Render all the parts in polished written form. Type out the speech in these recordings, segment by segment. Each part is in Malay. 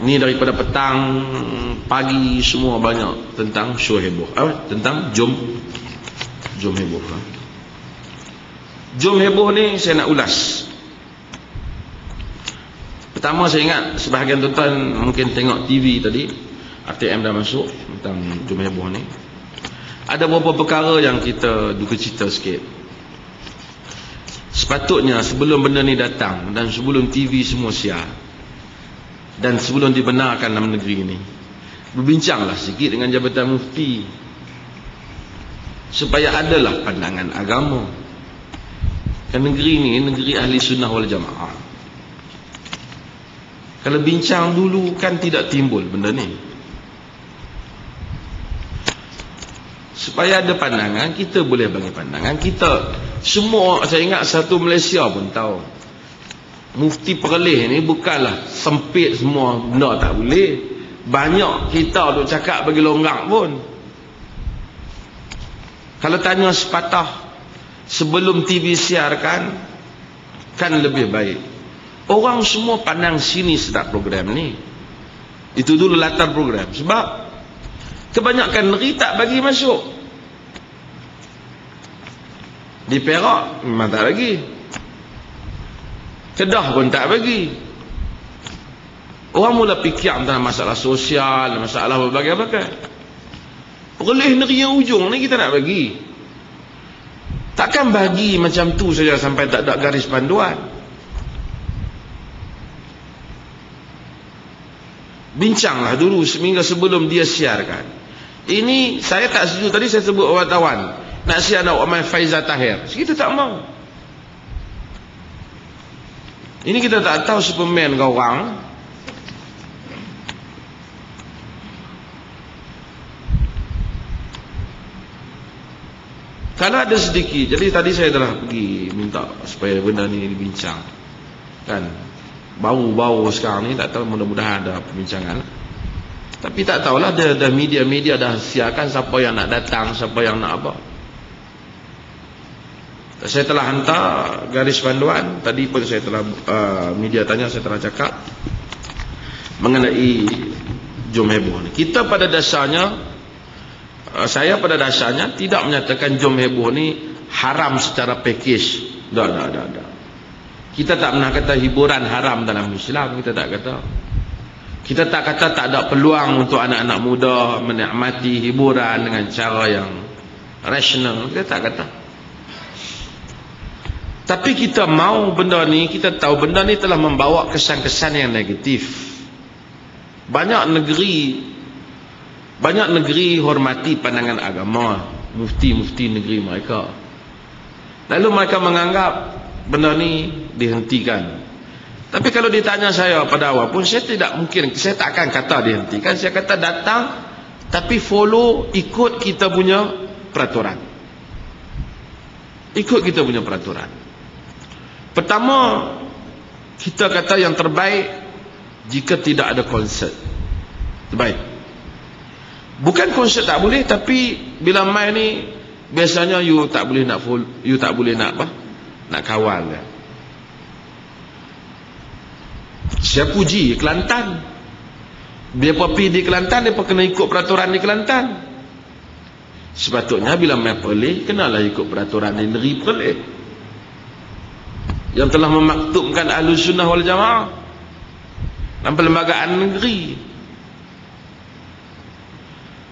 Ni daripada petang, pagi semua banyak tentang show heboh. Tentang jom heboh. Jom heboh ni saya nak ulas. Pertama saya ingat sebahagian tuan-tuan mungkin tengok TV tadi, ATM dah masuk tentang jom heboh ni. Ada beberapa perkara yang kita duka cita sikit. Sepatutnya sebelum benda ni datang dan sebelum TV semua siar dan sebelum dibenarkan dalam negeri ini, berbincanglah sikit dengan Jabatan Mufti supaya adalah pandangan agama. Kan negeri ni negeri ahli sunnah wal jamaah. Kalau bincang dulu kan tidak timbul benda ni. Supaya ada pandangan, kita boleh bagi pandangan kita. Semua, saya ingat satu Malaysia pun tahu Mufti Perlis ni bukanlah sempit semua benda tak boleh. Banyak kita duk cakap bagi longgang pun. Kalau tanya sepatah sebelum TV siarkan, kan lebih baik. Orang semua pandang sini sedap program ni. Itu dulu latar program. Sebab kebanyakan negeri tak bagi masuk. Di Perak memang tak bagi. Kedah pun tak bagi. Orang mula fikir tentang masalah sosial, masalah berbagai-bagai. Perlis negeri yang ujung ni kita nak bagi. Takkan bagi macam tu saja sampai tak ada garis panduan. Bincanglah dulu seminggu sebelum dia siarkan. Ini saya tak setuju. Tadi saya sebut wartawan nak siar nak main Faizal Tahir, segitu tak mau. Ini kita tak tahu Superman ke orang. Kalau ada sedikit, jadi tadi saya telah pergi minta supaya benda ni dibincang. Kan bau-bau sekarang ni, tak tahu, mudah-mudahan ada perbincangan. Tapi tak tahulah, dah media-media dah siarkan siapa yang nak datang, siapa yang nak apa. Saya telah hantar garis panduan. Tadi pun saya telah media tanya, saya telah cakap mengenai jom heboh ni. Kita pada dasarnya, saya pada dasarnya tidak menyatakan jom heboh ni haram secara pakej. Dah. Kita tak pernah kata hiburan haram dalam Islam. Kita tak kata. Kita tak kata tak ada peluang untuk anak-anak muda menikmati hiburan dengan cara yang rasional. Kita tak kata. Tapi kita mau benda ni, kita tahu benda ni telah membawa kesan-kesan yang negatif. Banyak negeri hormati pandangan agama, mufti-mufti negeri mereka. Lalu mereka menganggap benda ni dihentikan. Tapi kalau ditanya saya pada awal pun, saya tak akan kata dihentikan. Saya kata datang, tapi follow, ikut kita punya peraturan. Ikut kita punya peraturan. Pertama, kita kata yang terbaik jika tidak ada konsert. Terbaik. Bukan konsert tak boleh, tapi bila main ni biasanya you tak boleh nak nak kawal kan. Saya puji Kelantan. Dia pergi di Kelantan, dia kena ikut peraturan di Kelantan. Sepatutnya bila main Perlis, kenalah ikut peraturan di negeri Perlis yang telah memaktubkan Ahlus Sunnah wal Jamaah dan perlembagaan negeri.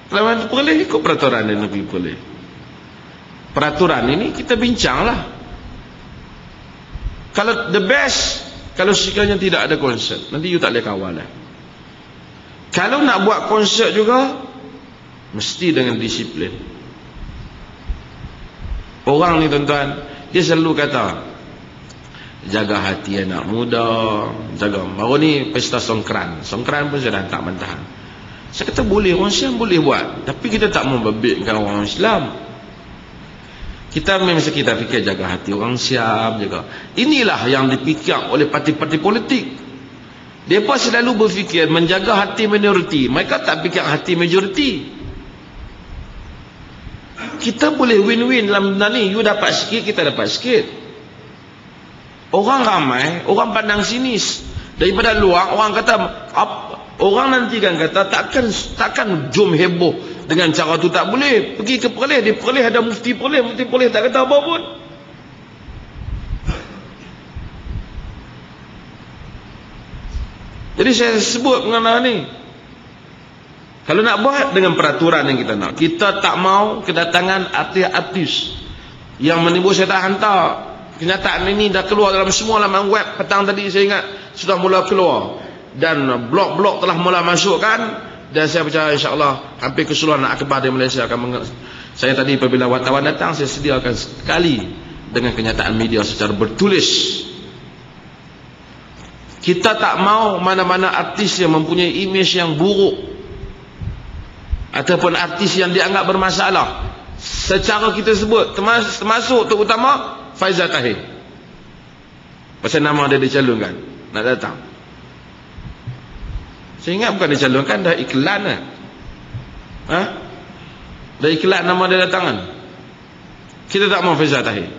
Kalau main Perlis, ikut peraturan di negeri Perlis. Peraturan ini kita bincanglah. Kalau the best, kalau sekiranya tidak ada konsert, nanti you tak boleh kawal lah. Kalau nak buat konsert juga, mesti dengan disiplin. Orang ni tuan-tuan, dia selalu kata jaga hati anak muda, jaga. Baru ni pesta Songkran pun saya dah tak bantahan. Saya kata boleh, orang Islam boleh buat, tapi kita tak membebitkan orang Islam. Kita mesti kita fikir jaga hati orang Siam, jaga. Inilah yang dipikir oleh parti-parti politik. Mereka selalu berfikir menjaga hati minoriti. Mereka tak fikir hati majoriti. Kita boleh win-win dalam benda ni. You dapat sikit, kita dapat sikit. Orang ramai, orang pandang sinis. Daripada luar, orang kata Orang nanti kan kata takkan jom heboh dengan cara tu, tak boleh. Pergi ke Perlis, di Perlis ada mufti Perlis tak kata apa pun. Jadi saya sebut mengenai ni, kalau nak buat dengan peraturan yang kita nak, kita tak mau kedatangan artis-artis yang menimbul. Saya dah hantar kenyataan ini, dah keluar dalam semua laman web. Petang tadi saya ingat sudah mula keluar, dan blog-blog telah mula masukkan. Dan saya percaya insyaAllah hampir keseluruhan akhbar di Malaysia akan saya tadi apabila wartawan datang, saya sediakan sekali dengan kenyataan media secara bertulis. Kita tak mau mana-mana artis yang mempunyai imej yang buruk ataupun artis yang dianggap bermasalah. Secara kita sebut, termasuk terutama Faizal Tahir, pasal nama dia dicalonkan nak datang. Saya ingat bukan dicalonkan, dah iklan lah. Dah iklan nama dia datang kan. Kita tak mau Faizal Tahir.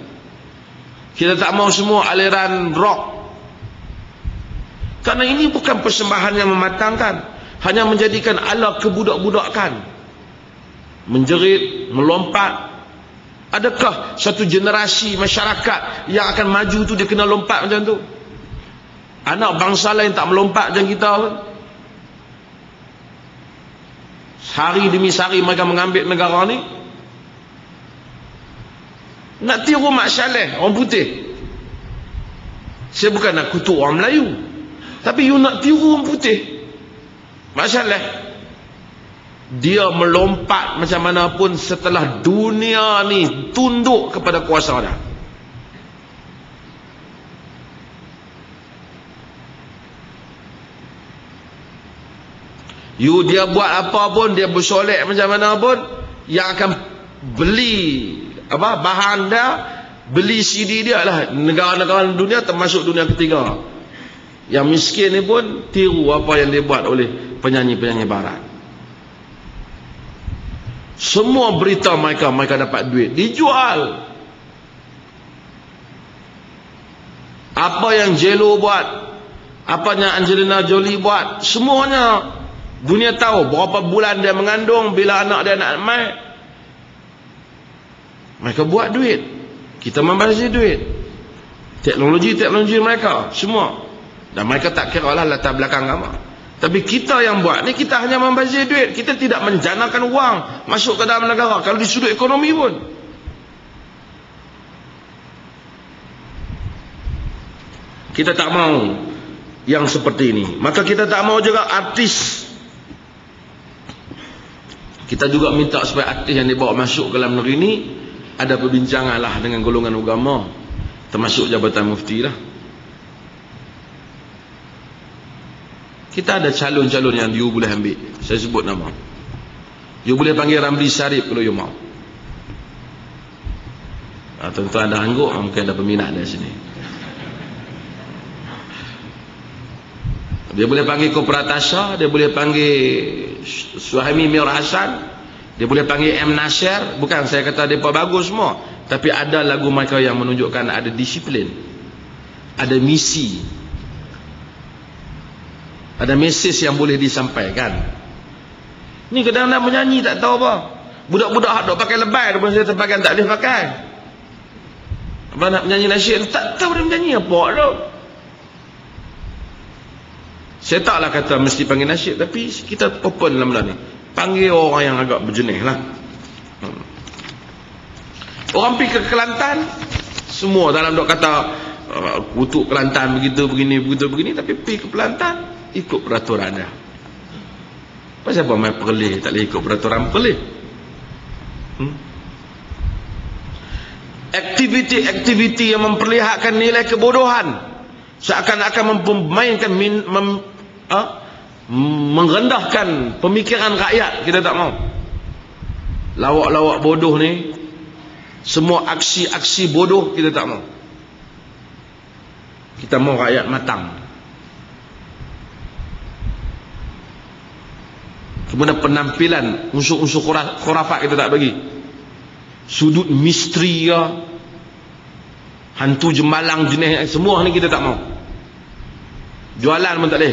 Kita tak mau semua aliran rock. Karena ini bukan persembahan yang mematangkan, hanya menjadikan ala kebudak-budakan, menjerit, melompat. Adakah satu generasi masyarakat yang akan maju tu dia kena lompat macam tu? Anak bangsa lain tak melompat macam kita pun. Hari demi hari mereka mengambil negara ni. Nak tiru Mak Saleh, orang putih. Saya bukan nak kutuk orang Melayu, tapi you nak tiru orang putih. Mak Saleh, dia melompat macam mana pun setelah dunia ni tunduk kepada kuasa dia. Dia buat apa pun, dia bersolek macam mana pun, yang akan beli bahan dia, beli CD dia lah negara-negara dunia, termasuk dunia ketiga. Yang miskin ni pun tiru apa yang dibuat oleh penyanyi-penyanyi barat. Semua berita mereka dapat duit, dijual. Apa yang J.Lo buat, apa yang Angelina Jolie buat, semuanya dunia tahu. Berapa bulan dia mengandung, bila anak dia nak mai, mereka buat duit. Kita membazir duit. Teknologi mereka semua. Dan mereka tak kira lah latar belakang agama. Tapi kita yang buat ni, kita hanya membazir duit. Kita tidak menjanakan wang masuk ke dalam negara, kalau di sudut ekonomi pun. Kita tak mau yang seperti ini. Maka kita tak mau juga artis. Kita juga minta supaya artis yang dibawa masuk ke dalam negeri ini ada perbincangan lah dengan golongan agama, termasuk Jabatan Mufti lah. Kita ada calon-calon yang you boleh ambil. Saya sebut nama. You boleh panggil Ramli Sarip kalau you mau. Tuan-tuan dah angguk, mungkin ada peminat dari sini. Dia boleh panggil Kopratasha, dia boleh panggil Suhaimi Mir Hassan, dia boleh panggil M. Nasir. Bukan saya kata mereka bagus semua, tapi ada lagu mereka yang menunjukkan ada disiplin, ada misi, ada mesej yang boleh disampaikan. Ni kadang-kadang menyanyi tak tahu apa. Budak-budak hak duk pakai lebay pun saya terpakai tak boleh pakai. Apa nak menyanyi nasyid, tak tahu dia menyanyi apa tu. Saya taklah kata mesti panggil nasyid, tapi kita open dalam benda ni. Panggil orang yang agak berjenis lah. Orang pergi ke Kelantan, semua dalam duk kata kutuk Kelantan begitu begini, tapi pergi ke Kelantan ikut peraturan dia. Pasal apa main Perlis tak boleh ikut peraturan Perlis? Aktiviti-aktiviti yang memperlihatkan nilai kebodohan, seakan-akan memainkan merendahkan pemikiran rakyat, kita tak mau. Lawak-lawak bodoh ni, semua aksi-aksi bodoh kita tak mau. Kita mau rakyat matang. Kemudian penampilan unsur-unsur khurafat kita tak bagi. Sudut misteri ya, hantu jemalang jenis semua ni kita tak mau. Jualan pun tak boleh.